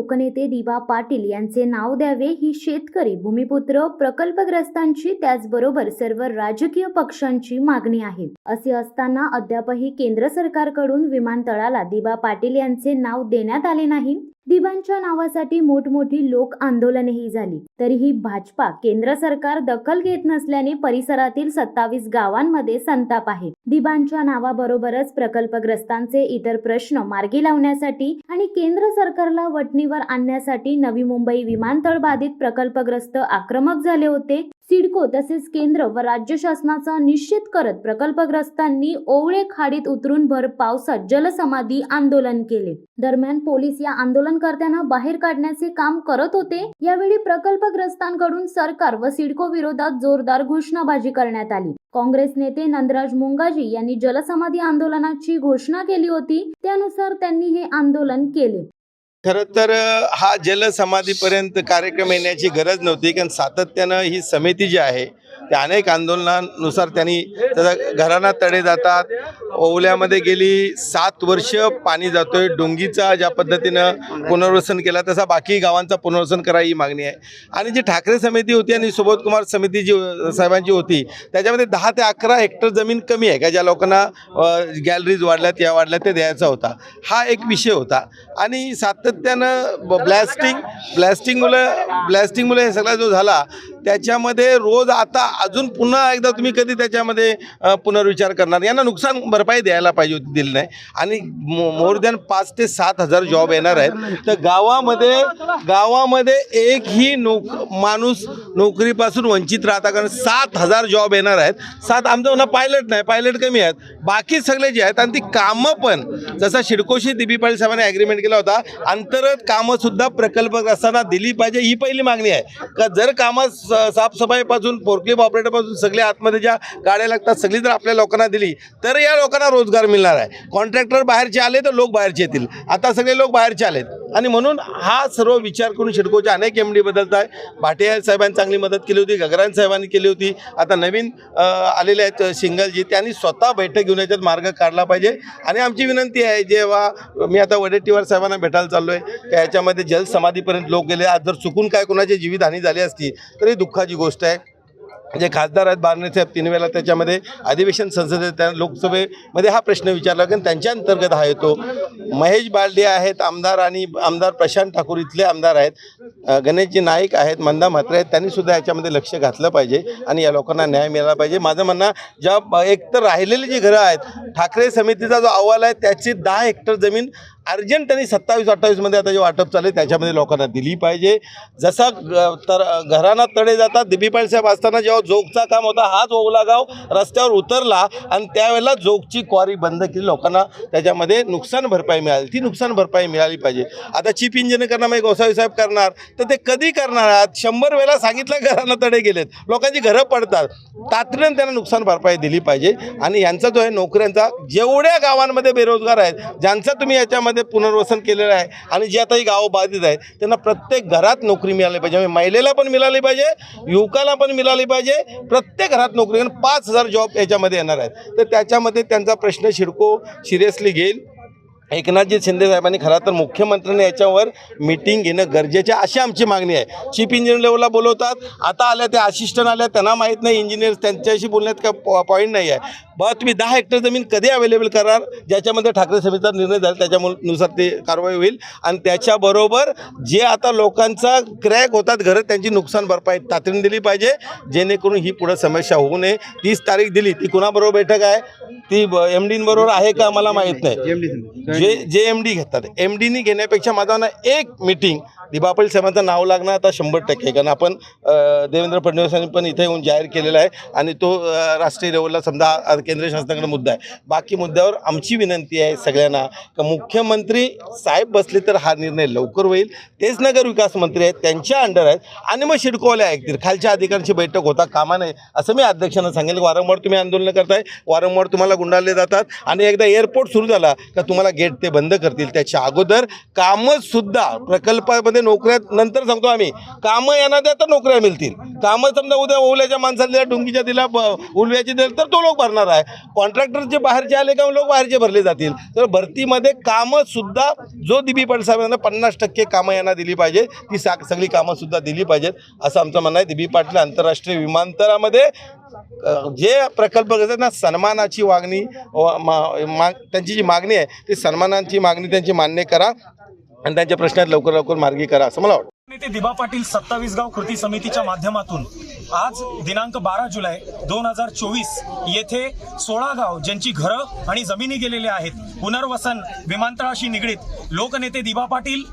लोकनेते दिबा पाटील यांचे नाव द्यावे ही शेतकरी, भूमिपुत्र, प्रकल्पग्रस्तांची त्याचबरोबर सर्व राजकीय पक्षांची मागणी आहे। असे असताना अद्यापही केंद्र सरकारकडून विमानतळाला दिबा पाटील यांचे नाव देण्यात आले नाही। दिबांच्या नावासाठी मोठमोठी लोक आंदोलनेही झाली, तरीही भाजपा केंद्र सरकार दखल घेत नसल्याने परिसरातील 27 गावांमध्ये संताप आहे। दिबांच्या नावाबरोबरच प्रकल्पग्रस्तांचे इतर प्रश्न मार्गी लावण्यासाठी आणि केंद्र सरकारला वठणीवर आणण्यासाठी नवी मुंबई विमानतळ बाधित प्रकल्पग्रस्त आक्रमक झाले होते। सिडको तसेच केंद्र व राज्य शासनाचा निषेध करत प्रकल्पग्रस्तांनी ओवळे खाडीत उतरून भर पावसात जलसमाधी आंदोलन केले। दरम्यान पोलीस या आंदोलनकर्त्यांना बाहेर काढण्याचे काम करत होते। यावेळी प्रकल्पग्रस्तांकडून सरकार व सिडको विरोधात जोरदार घोषणाबाजी करण्यात आली। काँग्रेस नेते नंदराज मुंगाजी यांनी जलसमाधी आंदोलनाची घोषणा केली होती, त्यानुसार त्यांनी हे आंदोलन केले। खरं तर हा जलसमाधीपर्यंत कार्यक्रम येण्याची गरज नव्हती, कारण सातत्यानं ही समिती जी आहे त्या अनेक आंदोलनानुसार त्यांनी घरांना तडे जातात। ओवल्यामध्ये गेली 7 वर्ष पाणी जातोय। डोंगीचा ज्या पद्धतीनं पुनर्वसन केला तसा बाकी गावांचा पुनर्वसन करा ही मागणी आहे। आणि जी ठाकरे समिती होती आणि सुबोध कुमार समिती जी साहेबांची होती त्याच्यामध्ये 10 ते 11 हेक्टर जमीन कमी आहे का ज्या लोकांना गॅलरीज वाढल्यात या वाढल्यात ते द्यायचा होता, हा एक विषय होता। आणि सातत्यानं ब्लॅस्टिंगमुळे हे सगळा जो झाला त्याच्यामध्ये रोज आता अजून पुन्हा एकदा तुम्ही कधी त्याच्यामध्ये पुनर्विचार करणार। यांना नुकसान भरपाई द्यायला पाहिजे होती, दिली नाही। आणि मोर दॅन 5 ते 7 हजार जॉब येणार आहेत। तर गावामध्ये एकही माणूस नोकरीपासून वंचित राहता, कारण 7,000 जॉब येणार आहेत। 7 आमचं म्हणणं पायलट नाही, पायलट कमी आहेत, बाकी सगळे जे आहेत। आणि ती कामं पण जसा शिडकोशी दिबा पाटील साहेबांनी ॲग्रीमेंट केला होता, अंतर्गत कामं सुद्धा प्रकल्पग्रस्तांना दिली पाहिजे ही पहिली मागणी आहे। का जर कामं साफसफाईपासून फोर्कलिफ्ट ऑपरेटरपासून सगळे आतमध्ये ज्या गाड्या लागतात सगळी जर आपल्या लोकांना दिली तर या लोकांना रोजगार मिळणार आहे। कॉन्ट्रॅक्टर बाहेरचे आले तर लोक बाहेरचे येतील, आता सगळे लोक बाहेरचे आलेत। आणि म्हणून हा सर्व विचार करून शिडकोचे अनेक MD बदलत आहे। भाटिया साहेबांनी चांगली मदत केली होती, गगरान साहेबांनी केली होती, आता नवीन आलेले आहेत सिंगलजी, त्यांनी स्वतः बैठक घेऊन याच्यात मार्ग काढला पाहिजे। आणि आमची विनंती आहे, जेव्हा मी आता वडेट्टीवार साहेबांना भेटायला चाललो आहे की याच्यामध्ये जलसमाधीपर्यंत लोक गेले, आज जर चुकून काय कोणाची जीवितहानी झाली असती तरी दुःखाची गोष्ट आहे। जे खासदार आहेत बारणे साहेब 3 वेळा त्याच्यामध्ये अधिवेशन संसदेत त्या लोकसभेमध्ये हा प्रश्न विचारला, कारण त्यांच्या अंतर्गत हा येतो। महेश बालडे आहेत आमदार, आणि आमदार प्रशांत ठाकूर इथले आमदार आहेत, गणेशजी नाईक आहेत, मंदा म्हात्रे आहेत, त्यांनी सुद्धा याच्यामध्ये लक्ष घातलं पाहिजे आणि या लोकांना न्याय मिळाला पाहिजे। माझं म्हणणं, ज्या एकतर राहिलेली जी घरं आहेत, ठाकरे समितीचा जो अहवाल आहे त्याची 10 हेक्टर जमीन अर्जंट त्यांनी 27-28 मध्ये आता जे वाटप चालू आहे त्याच्यामध्ये लोकांना दिली पाहिजे। जसा घरांना तडे जातात, दिबा पाटील साहेब असताना जेव्हा जोगचा काम होता हाच ओवला गाव रस्त्यावर उतरला आणि त्यावेळेला जोगची क्वारी बंद केली, लोकांना त्याच्यामध्ये नुकसान भरपाई मिळाली, ती नुकसान भरपाई मिळाली पाहिजे। आता चीफ इंजिनियर करणार मग गोसावी साहेब करणार, तर ते कधी करणार आहात? 100 वेळा सांगितलं घरांना तडे गेलेत, लोकांची घरं पडतात, तातडीनं त्यांना नुकसान भरपाई दिली पाहिजे। आणि यांचा जो आहे नोकऱ्यांचा, जेवढ्या गावांमध्ये बेरोजगार आहेत ज्यांचा तुम्ही याच्यामध्ये पुनर्वसन केलेलं आहे आणि जे आता ही गावं बाधित आहेत त्यांना प्रत्येक घरात नोकरी मिळाली पाहिजे। महिलेला पण मिळाली पाहिजे, युवकाला पण मिळाली पाहिजे, प्रत्येक घरात नोकरी। 5,000 जॉब याच्यामध्ये येणार आहेत, तर त्याच्यामध्ये त्यांचा प्रश्न शिडको सिरियसली घेईल। एकनाथजी शिंदे साहेबांनी खरं तर मुख्यमंत्र्यांनी याच्यावर मीटिंग घेणं गरजेचं आहे अशी आमची मागणी आहे। चीफ इंजिनियर लेवलला बोलवतात, आता आल्या त्या असिस्टंट आल्या, त्यांना माहीत नाही इंजिनियर्स, त्यांच्याशी बोलण्यात काय पॉईंट नाही आहे। बा तुम्ही 10 हेक्टर जमीन कधी अवेलेबल करणार, ज्याच्यामध्ये ठाकरे समितीचा निर्णय झाला त्याच्यानुसार ते कारवाई होईल। आणि त्याच्याबरोबर जे आता लोकांचा क्रॅक होतात घरं, त्यांची नुकसान भरपाई तातडीने दिली पाहिजे, जेणेकरून ही पुढे समस्या होऊ नये। 30 तारीख दिली, ती कुणाबरोबर बैठक आहे, ती MDबरोबर आहे का मला माहीत नाही। जे MD घेतात, MDनी घेण्यापेक्षा माझा ना एक मीटिंग दिबा पाटील साहेबांचं नाव लागणं आता 100% कारण आपण देवेंद्र फडणवीसांनी पण इथे येऊन जाहीर केलेला आहे आणि तो राष्ट्रीय लेवलला समजा केंद्र शासनाकडे मुद्दा आहे। बाकी मुद्द्यावर आमची विनंती आहे सगळ्यांना की मुख्यमंत्री साहेब बसले तर हा निर्णय लवकर होईल। तेच नगर विकास मंत्री आहेत, त्यांच्या अंडर आहेत आणि मग शिडकोवाले ऐकतील, खालच्या अधिकाऱ्यांची बैठक होता कामा नये असं मी अध्यक्षांना सांगेल। वारंवार तुम्ही आंदोलन करताय, वारंवार तुम्हाला गुंडाळले जातात आणि एकदा एअरपोर्ट सुरू झाला का तुम्हाला गेट ते बंद करतील। त्याच्या अगोदर कामं सुद्धा प्रकल्पामध्ये त्याच्यामध्ये नोकऱ्या नंतर सांगतो आम्ही, कामं यांना द्या तर नोकऱ्या मिळतील. कामं समजा उद्या ओवल्याच्या माणसाला दिल्या, डोंगीच्या दिला, उलव्याची दिली तर तो लोक भरणार आहे. कॉन्ट्रॅक्टरचे बाहेरचे आले का लोक बाहेरचे भरले जातील. तर भरतीमध्ये कामं सुद्धा जो दिबी पाटील साहेबांना 50% कामं यांना दिली पाहिजे, ती सगळी कामं सुद्धा दिली पाहिजेत असं आमचं म्हणणं आहे. दिबी पाटील आंतरराष्ट्रीय विमानतळामध्ये जे प्रकल्प करतात ना, सन्मानाची वागणी त्यांची जी मागणी आहे ती सन्मानाची मागणी त्यांची मान्य करा आणि त्यांच्या प्रश्नात लवकर लवकर मार्गी करा असं मला वाटतं. नेते दिबा पाटील 27 गाव कृती समितीच्या माध्यमातून आज दिनांक 12 जुलै 2024 येथे 16 गाव ज्यांची घरं आणि जमिनी गेलेल्या आहेत पुनर्वसन विमानतळाशी निगडीत लोकनेते दिबा पाटील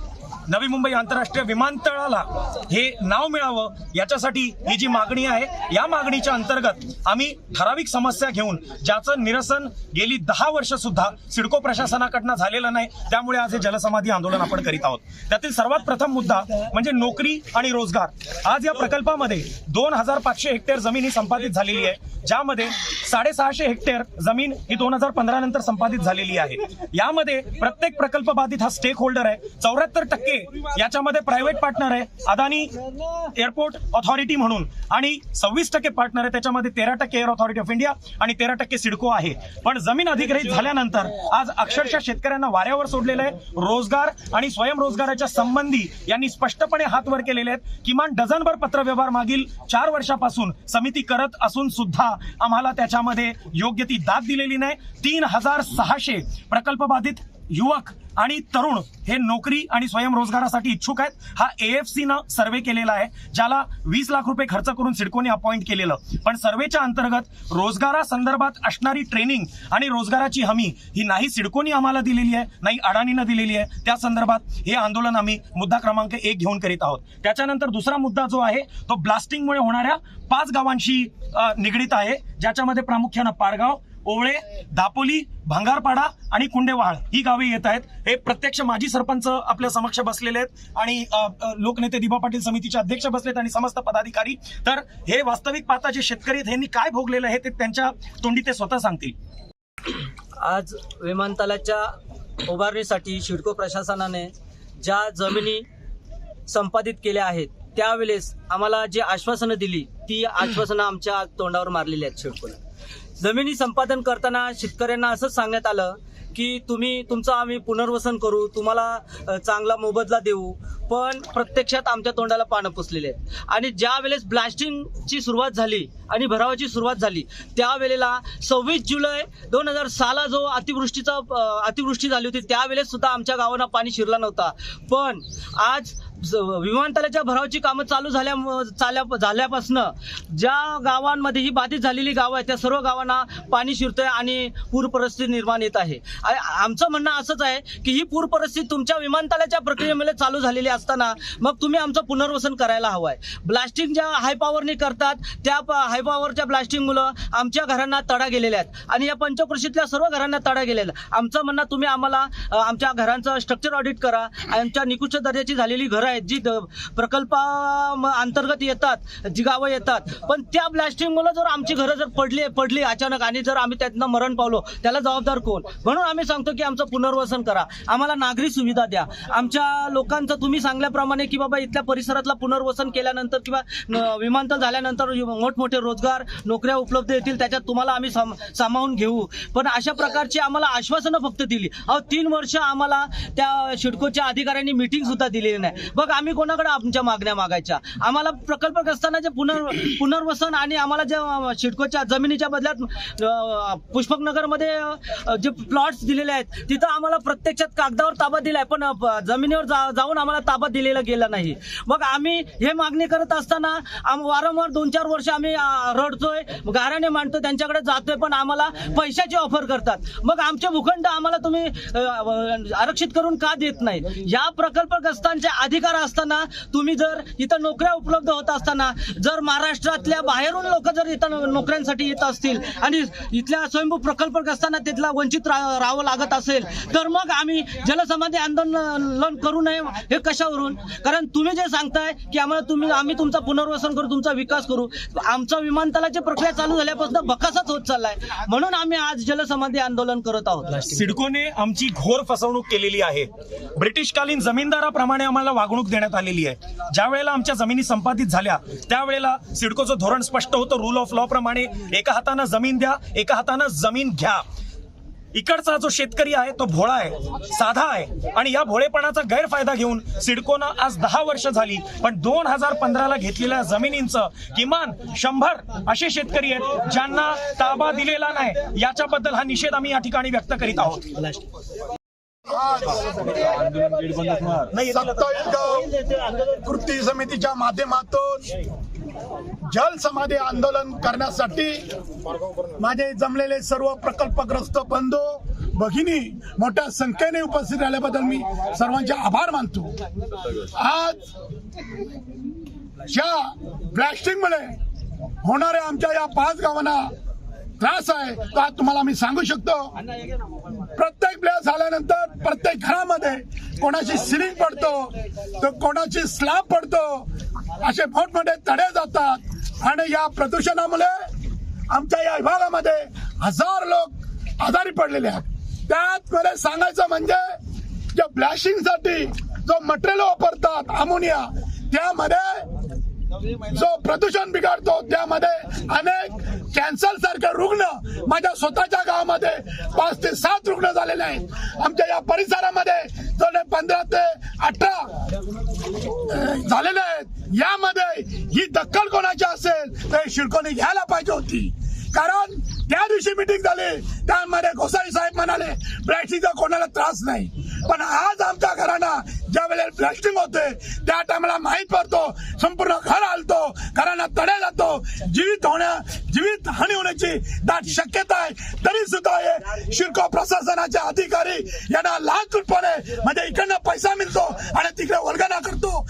नवी मुंबई आंतरराष्ट्रीय विमानतळाला हे नाव मिळावं याच्यासाठी ही जी मागणी आहे, या मागणीच्या अंतर्गत आम्ही ठराविक समस्या घेऊन ज्याचं निरसन गेली 10 वर्ष सुद्धा सिडको प्रशासनाकडनं झालेलं नाही, त्यामुळे आज हे जलसमाधी आंदोलन आपण करीत आहोत. त्यातील सर्वात प्रथम मुद्दा म्हणजे नोकरी आणि रोजगार. आज या प्रकल्पामध्ये 2500 हेक्टर जमीन ही संपादित झालेली आहे, ज्यामध्ये 650 हेक्टर जमीन ही 2015 नंतर संपादित झालेली आहे. यामध्ये प्रत्येक प्रकल्प बाधित हा स्टेक होल्डर आहे. 74% याच्यामध्ये प्रायव्हेट पार्टनर आहे अदानी एअरपोर्ट ऑथॉरिटी म्हणून, आणि 26% पार्टनर आहे त्याच्यामध्ये 13% एअर ऑथॉरिटी ऑफ इंडिया आणि 13% सिडको आहे. पण जमीन अधिग्रहित झाल्यानंतर आज अक्षरशः शेतकऱ्यांना वाऱ्यावर सोडलेलं आहे. रोजगार आणि स्वयंरोजगाराच्या संबंधी यांनी स्पष्टपणे हात वर केलेले आहेत. किमान डझनभर पत्रव्यवहार मागील 4 वर्षापासून समिती करत असून सुद्धा आम्हाला त्याच्यामध्ये योग्य ती दाद दिलेली नाही. 3600 प्रकल्प बाधित युवक आणि तरुण हे नोकरी आणि स्वयंरोजगारासाठी इच्छुक आहेत. हा AFCनं सर्वे केलेला आहे, ज्याला 20 लाख रुपये खर्च करून सिडकोने अपॉइंट केलेलं. पण सर्वेच्या अंतर्गत रोजगारासंदर्भात असणारी ट्रेनिंग आणि रोजगाराची हमी ही नाही सिडकोने आम्हाला दिलेली आहे, नाही अडाणीनं दिलेली आहे. त्या संदर्भात हे आंदोलन आम्ही मुद्दा क्रमांक 1 घेऊन करीत आहोत. त्याच्यानंतर दुसरा मुद्दा जो आहे तो ब्लास्टिंगमुळे होणाऱ्या 5 गावांशी निगडीत आहे, ज्याच्यामध्ये प्रामुख्यानं पारगाव, ओवळे, दापोली, भंगारपाडा आणि कुंडेवाळ ही गावे येत आहेत. हे प्रत्यक्ष माजी सरपंच आपल्या समक्ष बसलेले आहेत आणि लोकनेते दिबा पाटील समितीचे अध्यक्ष बसलेत आणि समस्त पदाधिकारी. तर हे वास्तविक पाहता जे शेतकरी आहेत यांनी काय भोगलेलं आहे ते त्यांच्या तोंडी ते स्वतः सांगतील. आज विमानतळाच्या उभारणीसाठी सिडको प्रशासनाने ज्या जमिनी संपादित केल्या आहेत त्यावेळेस आम्हाला जी आश्वासनं दिली ती आश्वासनं आमच्या तोंडावर मारलेली आहेत. सिडकोने जमिनी संपादन करताना शेतकऱ्यांना असंच सांगण्यात आलं की तुमचं आम्ही पुनर्वसन करू, तुम्हाला चांगला मोबदला देऊ, पण प्रत्यक्षात आमच्या तोंडाला पानं पुसलेले आहेत. आणि ज्या वेळेस ब्लास्टिंगची सुरुवात झाली आणि भरावाची सुरुवात झाली त्यावेळेला 26 जुलै 2006 जो अतिवृष्टी झाली होती त्यावेळेस सुद्धा आमच्या गावांना पाणी शिरलं नव्हता. पण आज विमानतळाच्या भरावाची कामं चालू झाल्यापासून ज्या गावांमध्ये ही बाधित झालेली गावं आहेत त्या सर्व गावांना पाणी शिरतंय आणि पूर परिस्थिती निर्माण येत आहे. आमचं म्हणणं असंच आहे की ही पूर परिस्थिती तुमच्या विमानतळाच्या प्रक्रियेमध्ये चालू झालेली असताना मग तुम्ही आमचं पुनर्वसन करायला हवं आहे. ब्लास्टिंग ज्या हाय पॉवरनी करतात त्या हाय पॉवरच्या ब्लास्टिंगमुळं आमच्या घरांना तडा गेलेल्या आहेत आणि या पंचक्रोशीतल्या सर्व घरांना तडा गेलेला. आमचं म्हणणं तुम्ही आम्हाला आमच्या घरांचं स्ट्रक्चर ऑडिट करा. आमच्या निकृष्ट दर्जाची झालेली घरं आहेत जी प्रकल्पा अंतर्गत येतात, जी गावं येतात, पण त्या ब्लास्टिंगमुळे जर आमची घरं जर पडली अचानक आणि जर आम्ही त्यातनं मरण पावलो त्याला जबाबदार कोण? म्हणून आम्ही सांगतो की आमचं पुनर्वसन करा, आम्हाला नागरी सुविधा द्या. आमच्या लोकांचं तुम्ही सांगल्याप्रमाणे की बाबा इथल्या परिसरातला पुनर्वसन केल्यानंतर किंवा विमानतळ झाल्यानंतर मोठमोठे रोजगार नोकऱ्या उपलब्ध येतील, त्याच्यात तुम्हाला आम्ही सामावून घेऊ. पण अशा प्रकारची आम्हाला आश्वासनं फक्त दिली. 3 वर्ष आम्हाला त्या सिडकोच्या अधिकाऱ्यांनी मीटिंग सुद्धा दिलेली नाही. बघ आम्ही कोणाकडे आमच्या मागण्या मागायच्या? आम्हाला प्रकल्पग्रस्तांना जे पुनर्वसन आणि आम्हाला ज्या सिडकोच्या जमिनीच्या बदल्यात पुष्पकनगरमध्ये जे प्लॉट्स दिलेले आहेत तिथं आम्हाला प्रत्यक्षात कागदावर ताबा दिलाय, पण जमिनीवर जाऊन आम्हाला ताबा दिलेला गेला नाही. मग आम्ही हे मागणी करत असताना वारंवार 2-4 वर्ष आम्ही रडतोय, गाऱ्याने मांडतोय, त्यांच्याकडे जातोय, पण आम्हाला पैशाची ऑफर करतात. मग आमचे भूखंड आम्हाला तुम्ही आरक्षित करून का देत नाही? या प्रकल्पग्रस्तांचे अधिकार असताना तुम्ही जर इथं नोकऱ्या उपलब्ध होत असताना जर महाराष्ट्रातल्या बाहेरून लोक जर इथं नोकऱ्यांसाठी येत असतील आणि इथल्या स्वयंभू प्रकल्पग्रस्तांना तिथला वंचित राहावं लागत असेल तर मग आम्ही जलसमाधी आंदोलन करू नये हे कशावरून? कारण तुम्ही जे सांगताय की आम्ही तुमचं पुनर्वसन करू, तुमचा विकास करू, आमचा विमानतळाची प्रक्रिया चालू झाल्यापासून बकासाच होत चाललाय. म्हणून आम्ही आज जलसमाधी आंदोलन करत आहोत. सिडकोने आमची घोर फसवणूक केलेली आहे. ब्रिटिशकालीन जमीनदाराप्रमाणे आम्हाला वागणूक नेमणूक देण्यात आलेली आहे. ज्या वेळेला आमच्या जमिनी संपादित झाल्या त्यावेळेला सिडकोचं धोरण स्पष्ट होतं, रूल ऑफ लॉ प्रमाणे एका हातानं जमीन द्या, एका हातानं जमीन घ्या. इकडचा जो शेतकरी आहे तो भोळा आहे, साधा आहे, आणि या भोळेपणाचा गैरफायदा घेऊन सिडकोनं आज 10 वर्ष झाली पण 2015ला घेतलेल्या जमिनींचं किमान 100 असे शेतकरी आहेत ज्यांना ताबा दिलेला नाही. याच्याबद्दल हा निषेध आम्ही या ठिकाणी व्यक्त करीत आहोत. 27 गाव कृती समितीच्या माध्यमातून जल समाधी आंदोलन करण्यासाठी माझे जमलेले सर्व प्रकल्पग्रस्त बंधू भगिनी मोठ्या संख्येने उपस्थित राहिल्याबद्दल मी सर्वांचे आभार मानतो. आज ज्या ब्लास्टिंगमुळे होणाऱ्या आमच्या या 5 गावांना त्रास आहे तो आज तुम्हाला मी सांगू शकतो. प्रत्येक ब्लास्ट झाल्यानंतर प्रत्येक घरामध्ये कोणाची सिलिंग पडतो तर कोणाची स्लॅब पडतो, असे मोठमोठे तडे जातात आणि या प्रदूषणामुळे आमच्या या विभागामध्ये 1000 लोक आजारी पडलेले आहेत. त्यात मला सांगायचं म्हणजे ज्या ब्लास्टिंगसाठी जो मटेरियल वापरतात अमोनिया, त्यामध्ये जो प्रदूषण बिघडतो त्यामध्ये अनेक कॅन्सर सारखे रुग्ण माझ्या स्वतःच्या गावामध्ये 5 ते 7 रुग्ण झालेले आहेत. आमच्या या परिसरामध्ये जवळ 15 ते 18 झालेले आहेत. यामध्ये ही दखल कोणाची असेल तर शिडकोने घ्यायला पाहिजे होती, कारण त्या दिवशी मीटिंग झाली त्यामध्ये गोसाई साहेब म्हणाले ब्लास्टिंगचा कोणाला त्रास नाही, पण आज आमच्या घरांना ज्या वेळेला ब्लास्टिंग होते त्या टायमाला माहीत पडतो संपूर्ण घर हलतो, घरांना तडे जातो, जीवित हानी होण्याची दाट शक्यता आहे. तरी सुद्धा हे शिडको प्रशासनाचे अधिकारी यांना लाचलुचपणे म्हणजे इकडनं पैसा मिळतो आणि तिकडे वर्गणा करतो,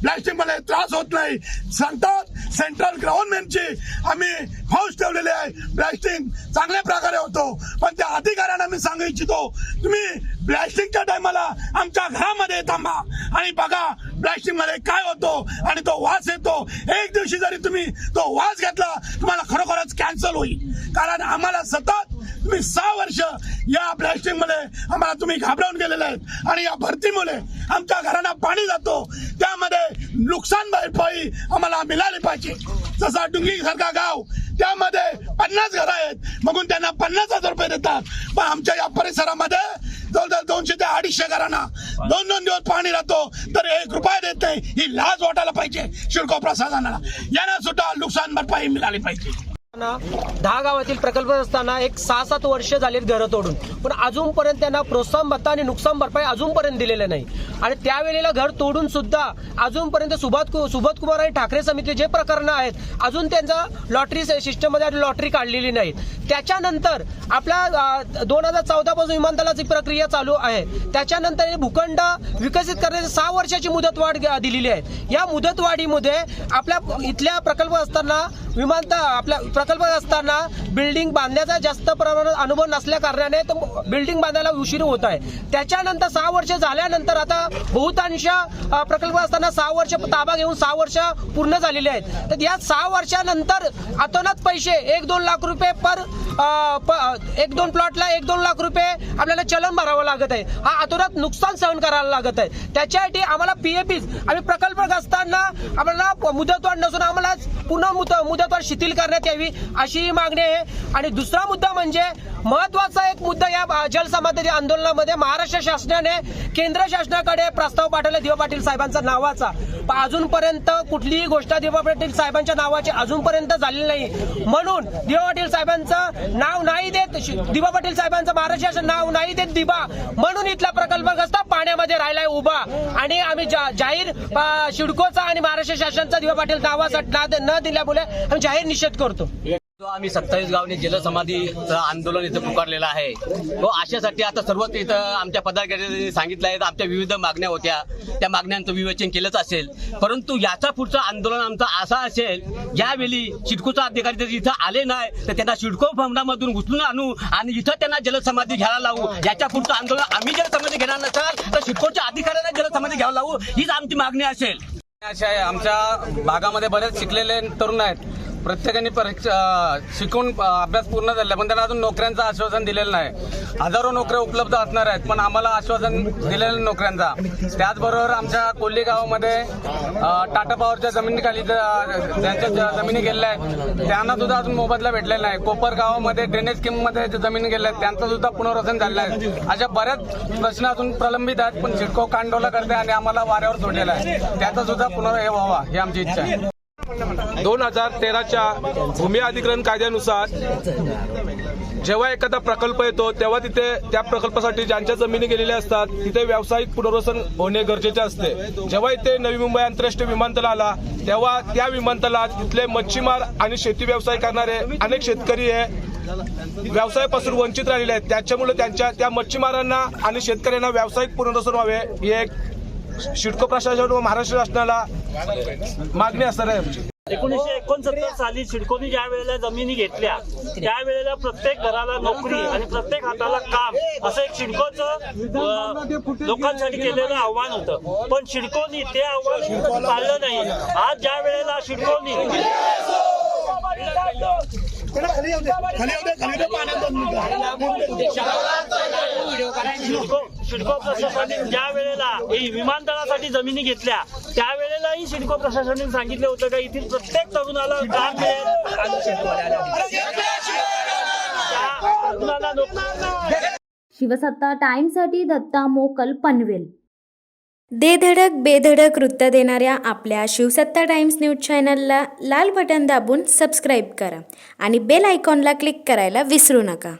ब्लास्टिंग मध्ये त्रास होत नाही सांगतात. सेंट्रल गव्हर्नमेंटची आम्ही फौज ठेवलेली आहे, ब्लास्टिंग चांगल्या प्रकारे होतो. पण त्या अधिकाऱ्यांना मी सांगू इच्छितो, तुम्ही ब्लास्टिंगच्या टायमाला आमच्या घरामध्ये थांबा आणि बघा ब्लास्टिंग मध्ये काय होतो आणि तो वास येतो. एक दिवशी जरी तुम्ही तो वास घेतला तुम्हाला खरोखरच कॅन्सर होईल, कारण आम्हाला सतत तुम्ही 6 वर्ष या ब्लास्टिंग मध्ये आम्हाला तुम्ही घाबरवून गेलेले आहेत आणि या भरतीमुळे आमच्या घरांना पाणी जातो, त्यामध्ये नुकसान भरपाई आम्हाला मिळाली पाहिजे. जसा डुंगी सारखा गाव त्यामध्ये 50 घरं आहेत, मग त्यांना 50,000 रुपये देतात, पण आमच्या या परिसरामध्ये जवळजवळ 200 ते 250 घरांना 2-2 दिवस पाणी राहतो तर 1 रुपया देत नाही. ही लाज वाटायला पाहिजे शिडको प्रशासनाला. यांना सुद्धा नुकसान भरपाई मिळाली पाहिजे. 10 गावातील प्रकल्प असताना एक 6-7 वर्ष झालीत घरं तोडून, पण अजूनपर्यंत त्यांना प्रोत्साहन भत्ता आणि नुकसान भरपाई अजूनपर्यंत दिलेलं नाही. आणि त्यावेळेला घर तोडून सुद्धा अजूनपर्यंत सुबोध कुमार आणि ठाकरे समिती जे प्रकरणं आहेत अजून त्यांचा लॉटरी सिस्टममध्ये लॉटरी काढलेली नाही. त्याच्यानंतर आपल्या 2014 पासून विमानतळाची प्रक्रिया चालू आहे. त्याच्यानंतर भूखंड विकसित करण्याची 6 वर्षाची मुदतवाढ दिलेली आहे. या मुदतवाढीमध्ये आपल्या इथल्या प्रकल्प असताना आपल्या प्रकल्प असताना बिल्डिंग बांधण्याचा जास्त प्रमाणात अनुभव नसल्या कारणाने बिल्डिंग बांधायला उशीर होत आहे. त्याच्यानंतर 6 वर्ष झाल्यानंतर आता बहुतांश प्रकल्प असताना 6 वर्ष ताबा घेऊन 6 वर्ष पूर्ण झालेले आहेत. तर या 6 वर्षानंतर अतोनात पैसे 1-2 लाख रुपये पर 1-2 प्लॉटला 1-2 लाख रुपये आपल्याला चलन भरावं लागत आहे. हा अतोनात नुकसान सहन करायला लागत आहे. त्याच्यासाठी आम्हाला PAP आम्ही प्रकल्प असताना आम्हाला मुदतवाढ नसून आम्हाला पुन्हा मुदतवाढ शिथिल करण्यात यावी अशी मागणी आहे. आणि दुसरा मुद्दा म्हणजे महत्वाचा एक मुद्दा या जलसमाधी आंदोलनामध्ये महाराष्ट्र शासनाने केंद्र शासनाकडे प्रस्ताव पाठवला दिवा पाटील साहेबांचा नावाचा, पण अजूनपर्यंत कुठलीही गोष्ट दिवा पाटील साहेबांच्या नावाची अजूनपर्यंत झालेली नाही. म्हणून दिवा पाटील साहेबांचं नाव नाही देत, दिवा पाटील साहेबांचं महाराष्ट्र शासन नाव नाही देत दिवा, म्हणून इथला प्रकल्पग्रस्त पाण्यामध्ये राहिलाय उभा. आणि आम्ही जाहीर शिडकोचा आणि महाराष्ट्र शासनाचा दिवा पाटील नावासाठी न दिल्यामुळे आम्ही जाहीर निषेध करतो. आम्ही 27 गावने जलसमाधीचं आंदोलन इथं पुकारलेलं आहे. तो अशासाठी आता सर्वच इथं आमच्या पदाधिकाऱ्यांनी सांगितलं आहे, आमच्या विविध मागण्या होत्या, त्या मागण्यांचं विवेचन केलंच असेल. परंतु याचा पुढचं आंदोलन आमचं असं असेल, ज्यावेळी सिडकोचा अधिकारी जर इथं आले नाही तर त्यांना सिडको भवनामधून उचलून आणू आणि इथं त्यांना जलसमाधी घ्यायला लावू. याच्या पुढचं आंदोलन आम्ही जलसमाधी घेणार नसाल तर सिडकोच्या अधिकाऱ्यांना जलसमाधी घ्यायला लावू, हीच आमची मागणी असेल. आमच्या भागामध्ये बरेच शिकलेले तरुण आहेत, प्रत्येकाने परीक्षा शिकून अभ्यास पूर्ण झाला, पण त्यांना अजून नोकऱ्यांचं आश्वासन दिलेलं नाही. हजारो नोकऱ्या उपलब्ध असणार आहेत, पण आम्हाला आश्वासन दिलेलं नोकऱ्यांचा. त्याचबरोबर आमच्या कोल्हे गावामध्ये टाटा पॉवरच्या जमिनीखाली ज्यांच्या जमिनी गेलेल्या आहेत त्यांना सुद्धा अजून मोबदला भेटलेला नाही. कोपर गावामध्ये ड्रेनेज स्कीममध्ये ज्या जमिनी गेल्या आहेत त्यांचं सुद्धा पुनर्वसन झालेलं आहे. अशा बऱ्याच प्रश्न अजून प्रलंबित आहेत, पण सिडको कांडोला करते आणि आम्हाला वाऱ्यावर सोडलेला आहे. त्याचा सुद्धा हे व्हावा ही आमची इच्छा आहे. 2013च्या भूमी अधिग्रहण कायद्यानुसार जेव्हा एखादा प्रकल्प येतो तेव्हा तिथे त्या प्रकल्पासाठी ज्यांच्या जमिनी गेलेल्या असतात तिथे व्यावसायिक पुनर्वसन होणे गरजेचे असते. जेव्हा इथे नवी मुंबई आंतरराष्ट्रीय विमानतळ आला तेव्हा त्या विमानतळात तिथले मच्छीमार आणि शेती व्यवसाय करणारे अनेक शेतकरी हे व्यवसायापासून वंचित राहिलेले आहेत. त्याच्यामुळे त्या मच्छीमारांना आणि शेतकऱ्यांना व्यावसायिक पुनर्वसन व्हावे ही एक सिडको प्रशासन व महाराष्ट्र शासनाला मागणी असणार आहे आमची. 1969 साली सिडकोनी ज्या वेळेला जमिनी घेतल्या त्यावेळेला प्रत्येक घराला नोकरी आणि प्रत्येक हाताला काम असं एक सिडकोचं लोकांसाठी केलेलं आव्हान होतं. पण सिडकोनी ते आव्हान पाळलं नाही. आज ज्या वेळेला सिडकोनी सिडको प्रशासनाने ज्या वेळेला विमानतळासाठी जमिनी घेतल्या त्यावेळेलाही सिडको प्रशासनाने सांगितलं होतं का येथील प्रत्येक तरुणाला काम मिळेल. शिवसत्ता टाइम्ससाठी दत्ता मोकल पनवेल. दे धडक बेधडक वृत्त देणाऱ्या आपल्या शिवसत्ता टाइम्स न्यूज चॅनलला लाल बटन दाबून सबस्क्राईब करा आणि बेल आयकॉनला क्लिक करायला विसरू नका.